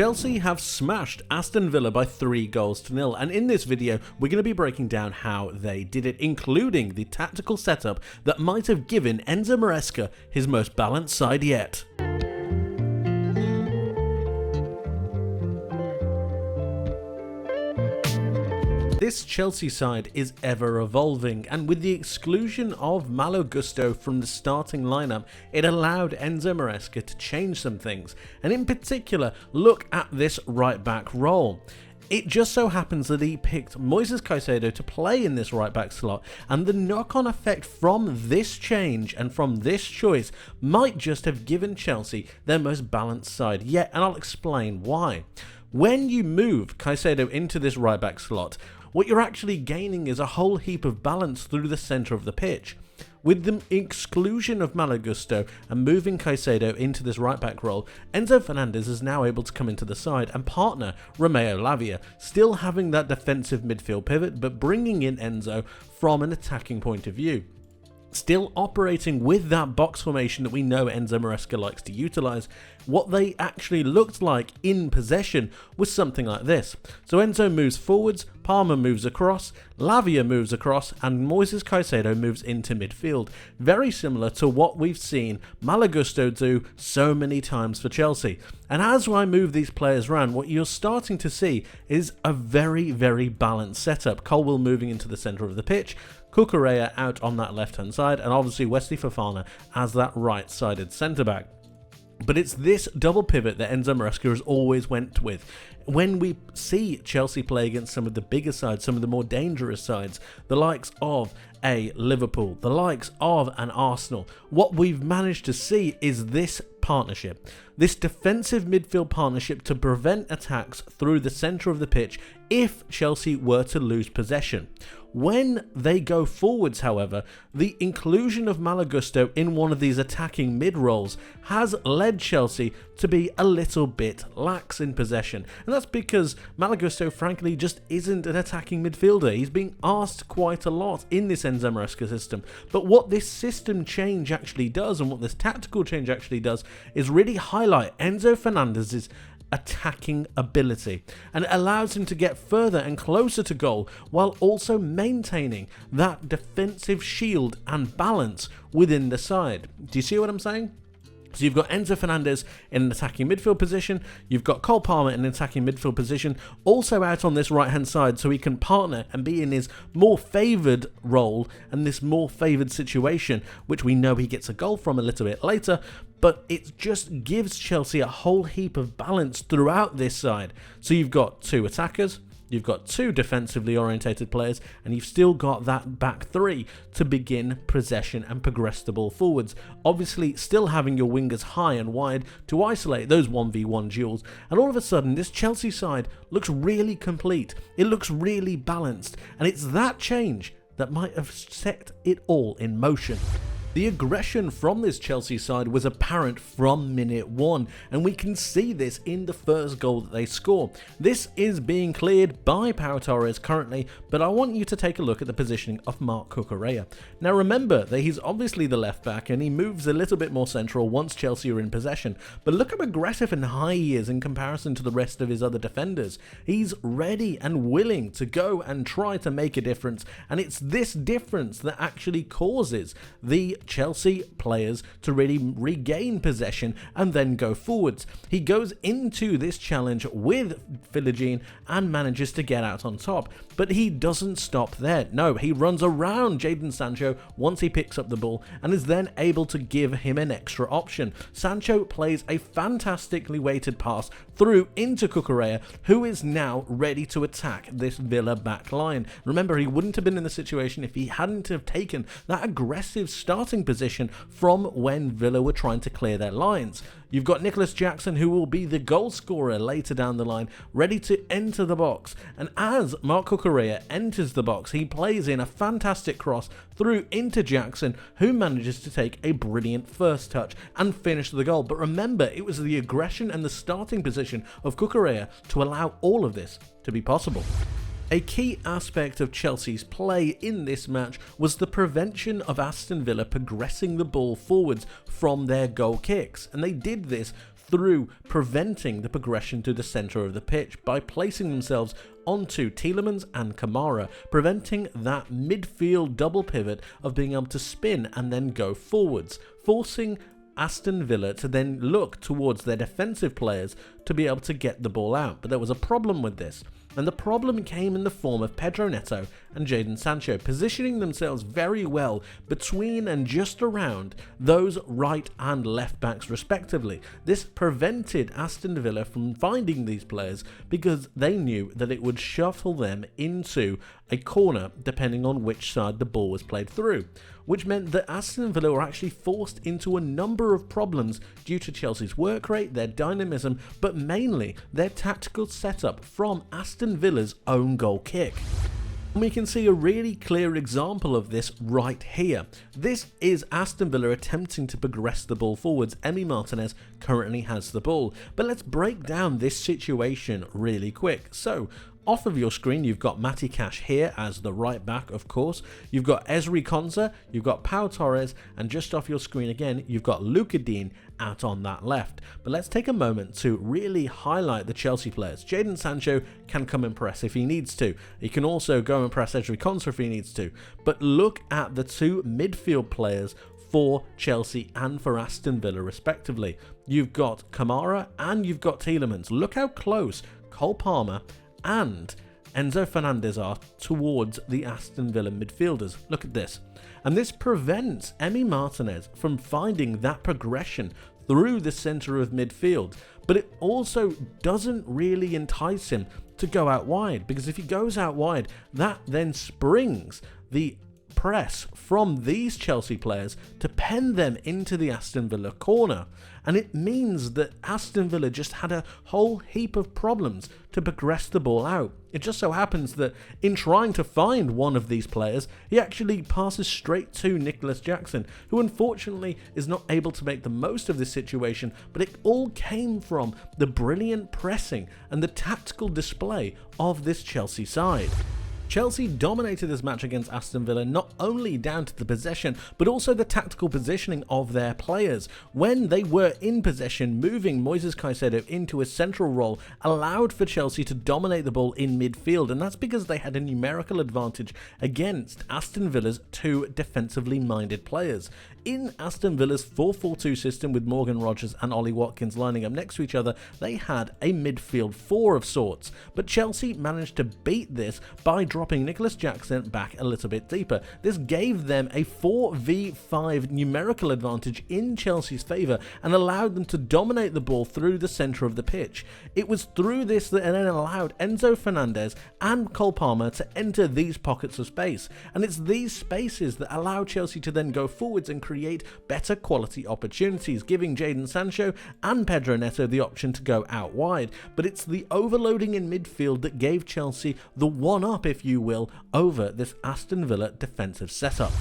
Chelsea have smashed Aston Villa by 3-0, and in this video we're going to be breaking down how they did it, including the tactical setup that might have given Enzo Maresca his most balanced side yet. This Chelsea side is ever evolving, and with the exclusion of Malo Gusto from the starting lineup, it allowed Enzo Maresca to change some things, and in particular, look at this right back role. It just so happens that he picked Moises Caicedo to play in this right back slot, and the knock-on effect from this change and from this choice might just have given Chelsea their most balanced side yet, and I'll explain why. When you move Caicedo into this right back slot, what you're actually gaining is a whole heap of balance through the centre of the pitch. With the exclusion of Malo Gusto and moving Caicedo into this right back role, Enzo Fernandez is now able to come into the side and partner Romeo Lavia, still having that defensive midfield pivot but bringing in Enzo from an attacking point of view. Still operating with that box formation that we know Enzo Maresca likes to utilise, what they actually looked like in possession was something like this. So Enzo moves forwards, Palmer moves across, Lavia moves across, and Moises Caicedo moves into midfield. Very similar to what we've seen Malo Gusto do so many times for Chelsea. And as I move these players around, what you're starting to see is a very, very balanced setup. Colwill moving into the centre of the pitch, Cucurella out on that left-hand side, and obviously Wesley Fofana as that right-sided centre-back. But it's this double pivot that Enzo Maresca has always went with. When we see Chelsea play against some of the bigger sides, some of the more dangerous sides, the likes of a Liverpool, the likes of an Arsenal, what we've managed to see is this partnership, this defensive midfield partnership to prevent attacks through the centre of the pitch if Chelsea were to lose possession. When they go forwards, however, the inclusion of Malo Gusto in one of these attacking mid-rolls has led Chelsea to be a little bit lax in possession. And that's because Malo Gusto, frankly, just isn't an attacking midfielder. He's being asked quite a lot in this Enzo Maresca system. But what this system change actually does, and what this tactical change actually does, is really highlight Enzo Fernandez's attacking ability, and it allows him to get further and closer to goal while also maintaining that defensive shield and balance within the side. Do you see what I'm saying? So you've got Enzo Fernandez in an attacking midfield position, you've got Cole Palmer in an attacking midfield position, also out on this right hand side so he can partner and be in his more favoured role and this more favoured situation, which we know he gets a goal from a little bit later, but it just gives Chelsea a whole heap of balance throughout this side. So you've got two attackers, you've got two defensively orientated players, and you've still got that back three to begin possession and progress the ball forwards. Obviously, still having your wingers high and wide to isolate those 1v1 duels. And all of a sudden, this Chelsea side looks really complete. It looks really balanced. And it's that change that might have set it all in motion. The aggression from this Chelsea side was apparent from minute one, and we can see this in the first goal that they score. This is being cleared by Pau Torres currently, but I want you to take a look at the positioning of Marc Cucurella. Now remember that he's obviously the left back and he moves a little bit more central once Chelsea are in possession, but look how aggressive and high he is in comparison to the rest of his other defenders. He's ready and willing to go and try to make a difference, and it's this difference that actually causes the Chelsea players to really regain possession and then go forwards. He goes into this challenge with Philogene and manages to get out on top, but he doesn't stop there. No, he runs around Jadon Sancho once he picks up the ball and is then able to give him an extra option. Sancho plays a fantastically weighted pass through into Cucurella, who is now ready to attack this Villa back line. Remember, he wouldn't have been in the situation if he hadn't have taken that aggressive starting position from when Villa were trying to clear their lines. You've got Nicholas Jackson, who will be the goal scorer later down the line, ready to enter the box. And as Marc Cucurella enters the box, he plays in a fantastic cross through into Jackson, who manages to take a brilliant first touch and finish the goal. But remember, it was the aggression and the starting position of Cucurella to allow all of this to be possible. A key aspect of Chelsea's play in this match was the prevention of Aston Villa progressing the ball forwards from their goal kicks, and they did this through preventing the progression to the centre of the pitch by placing themselves onto Tielemans and Kamara, preventing that midfield double pivot of being able to spin and then go forwards, forcing Aston Villa to then look towards their defensive players to be able to get the ball out. But there was a problem with this, and the problem came in the form of Pedro Neto and Jadon Sancho positioning themselves very well between and just around those right and left backs respectively. This prevented Aston Villa from finding these players because they knew that it would shuffle them into a corner depending on which side the ball was played through, which meant that Aston Villa were actually forced into a number of problems due to Chelsea's work rate, their dynamism, but mainly their tactical setup from Aston Villa's own goal kick. And we can see a really clear example of this right here. This is Aston Villa attempting to progress the ball forwards. Emi Martinez currently has the ball, but let's break down this situation really quick. So, off of your screen, you've got Matty Cash here as the right back, of course. You've got Ezri Konsa, you've got Pau Torres, and just off your screen again, you've got Luca Dean out on that left. But let's take a moment to really highlight the Chelsea players. Jadon Sancho can come and press if he needs to. He can also go and press Ezri Konsa if he needs to. But look at the two midfield players for Chelsea and for Aston Villa respectively. You've got Kamara and you've got Tielemans. Look how close Cole Palmer and Enzo Fernandez are towards the Aston Villa midfielders. Look at this. And this prevents Emi Martinez from finding that progression through the centre of midfield. But it also doesn't really entice him to go out wide, because if he goes out wide, that then springs the press from these Chelsea players to pen them into the Aston Villa corner. And it means that Aston Villa just had a whole heap of problems to progress the ball out. It just so happens that in trying to find one of these players, he actually passes straight to Nicholas Jackson, who unfortunately is not able to make the most of this situation, but it all came from the brilliant pressing and the tactical display of this Chelsea side. Chelsea dominated this match against Aston Villa not only down to the possession, but also the tactical positioning of their players. When they were in possession, moving Moises Caicedo into a central role allowed for Chelsea to dominate the ball in midfield, and that's because they had a numerical advantage against Aston Villa's two defensively minded players. In Aston Villa's 4-4-2 system with Morgan Rogers and Ollie Watkins lining up next to each other, they had a midfield four of sorts, but Chelsea managed to beat this by dropping Nicholas Jackson back a little bit deeper. This gave them a 4v5 numerical advantage in Chelsea's favour and allowed them to dominate the ball through the centre of the pitch. It was through this that it then allowed Enzo Fernandez and Cole Palmer to enter these pockets of space, and it's these spaces that allow Chelsea to then go forwards and create better quality opportunities, giving Jadon Sancho and Pedro Neto the option to go out wide. But it's the overloading in midfield that gave Chelsea the one-up, if you will, over this Aston Villa defensive setup.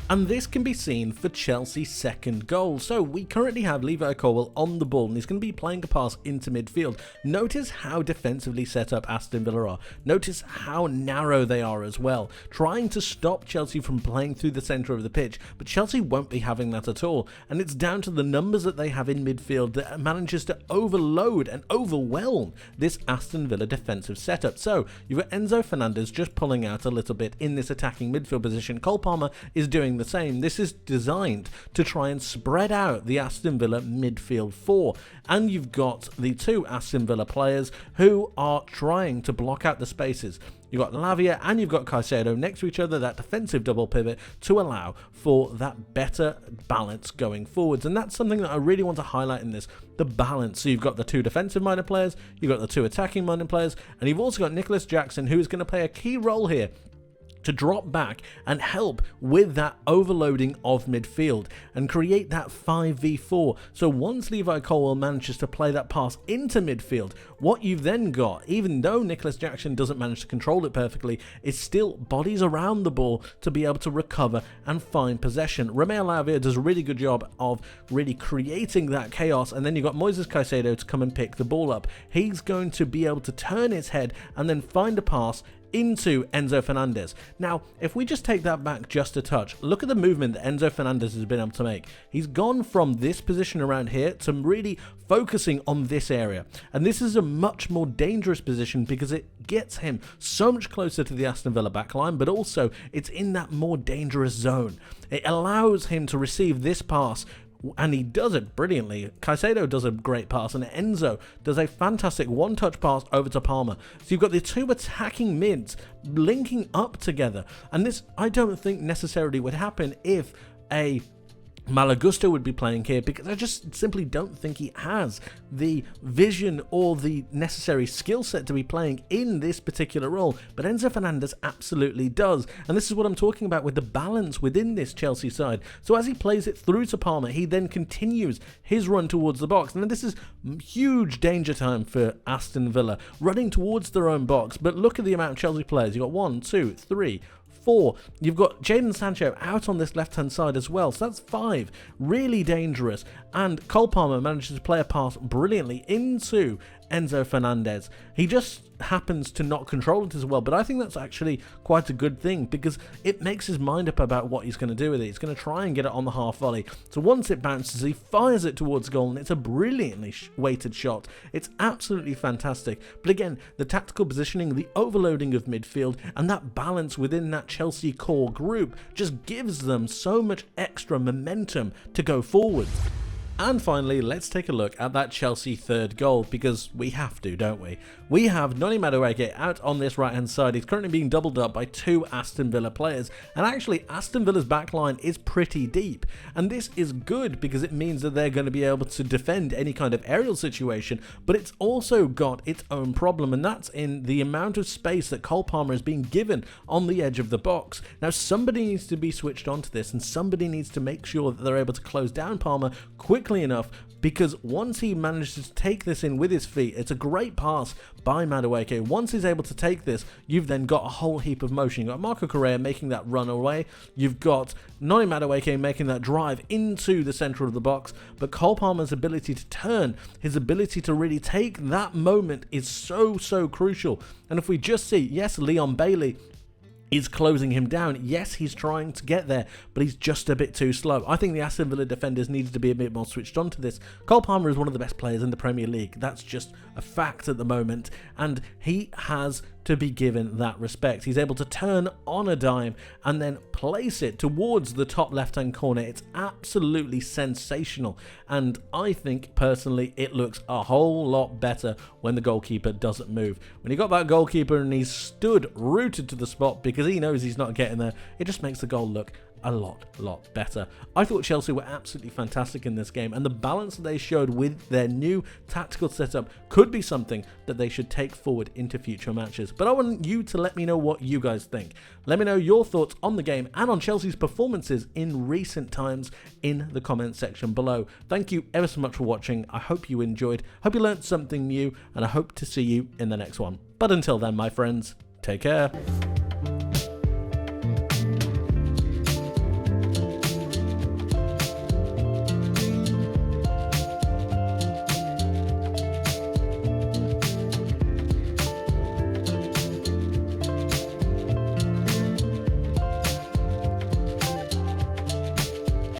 And this can be seen for Chelsea's second goal. So we currently have Levi Colwill on the ball and he's going to be playing a pass into midfield. Notice how defensively set up Aston Villa are. Notice how narrow they are as well, trying to stop Chelsea from playing through the centre of the pitch, but Chelsea won't be having that at all. And it's down to the numbers that they have in midfield that manages to overload and overwhelm this Aston Villa defensive setup. So you've got Enzo Fernandez just pulling out a little bit in this attacking midfield position. Cole Palmer is doing the same. This is designed to try and spread out the Aston Villa midfield four, and you've got the two Aston Villa players who are trying to block out the spaces. You've got Lavia and you've got Caicedo next to each other, that defensive double pivot to allow for that better balance going forwards. And that's something that I really want to highlight in this, the balance. So you've got the two defensive minded players, you've got the two attacking minded players, and you've also got Nicholas Jackson, who is going to play a key role here to drop back and help with that overloading of midfield and create that 5v4. So once Levi Colwill manages to play that pass into midfield, what you've then got, even though Nicholas Jackson doesn't manage to control it perfectly, is still bodies around the ball to be able to recover and find possession. Romeo Lavia does a really good job of really creating that chaos, and then you've got Moises Caicedo to come and pick the ball up. He's going to be able to turn his head and then find a pass into Enzo Fernandez. Now, if we just take that back just a touch, look at the movement that Enzo Fernandez has been able to make. He's gone from this position around here to really focusing on this area. And this is a much more dangerous position because it gets him so much closer to the Aston Villa backline, but also it's in that more dangerous zone. It allows him to receive this pass, and he does it brilliantly. Caicedo does a great pass, and Enzo does a fantastic one-touch pass over to Palmer. So you've got the two attacking mids linking up together, and this I don't think necessarily would happen if a Malo Gusto would be playing here, because I just simply don't think he has the vision or the necessary skill set to be playing in this particular role, but Enzo Fernandez absolutely does, and this is what I'm talking about with the balance within this Chelsea side. So as he plays it through to Palmer, he then continues his run towards the box, and this is huge danger time for Aston Villa, running towards their own box. But look at the amount of Chelsea players. You've got 1, 2, 3, 4. You've got Jadon Sancho out on this left-hand side as well, so that's 5. Really dangerous. And Cole Palmer manages to play a pass brilliantly into Enzo Fernandez. He just happens to not control it as well, but I think that's actually quite a good thing because it makes his mind up about what he's going to do with it. He's going to try and get it on the half volley. So once it bounces, he fires it towards goal, and it's a brilliantly weighted shot. It's absolutely fantastic. But again, the tactical positioning, the overloading of midfield, and that balance within that Chelsea core group just gives them so much extra momentum to go forward. And finally, let's take a look at that Chelsea third goal, because we have to, don't we? We have Unai Maresca out on this right-hand side. He's currently being doubled up by 2 Aston Villa players, and actually Aston Villa's backline is pretty deep, and this is good because it means that they're going to be able to defend any kind of aerial situation, but it's also got its own problem, and that's in the amount of space that Cole Palmer is being given on the edge of the box. Now, somebody needs to be switched on to this, and somebody needs to make sure that they're able to close down Palmer quickly enough, because once he manages to take this in with his feet, it's a great pass by Madueke. Once he's able to take this, you've then got a whole heap of motion. You've got Marco Correa making that run away. You've got Unai Madueke making that drive into the centre of the box. But Cole Palmer's ability to turn, his ability to really take that moment is so crucial. And if we just see, yes, Leon Bailey is closing him down. Yes, he's trying to get there, but he's just a bit too slow. I think the Aston Villa defenders needed to be a bit more switched on to this. Cole Palmer is one of the best players in the Premier League. That's just a fact at the moment, and he has to be given that respect. He's able to turn on a dime and then place it towards the top left-hand corner. It's absolutely sensational, and I think personally it looks a whole lot better when the goalkeeper doesn't move. When you got that goalkeeper and he's stood rooted to the spot because he knows he's not getting there, it just makes the goal look a lot better. I thought Chelsea were absolutely fantastic in this game, and the balance that they showed with their new tactical setup could be something that they should take forward into future matches. But I want you to let me know what you guys think. Let me know your thoughts on the game and on Chelsea's performances in recent times in the comment section below. Thank you ever so much for watching. I hope you enjoyed, hope you learned something new, and I hope to see you in the next one. But until then, my friends, take care.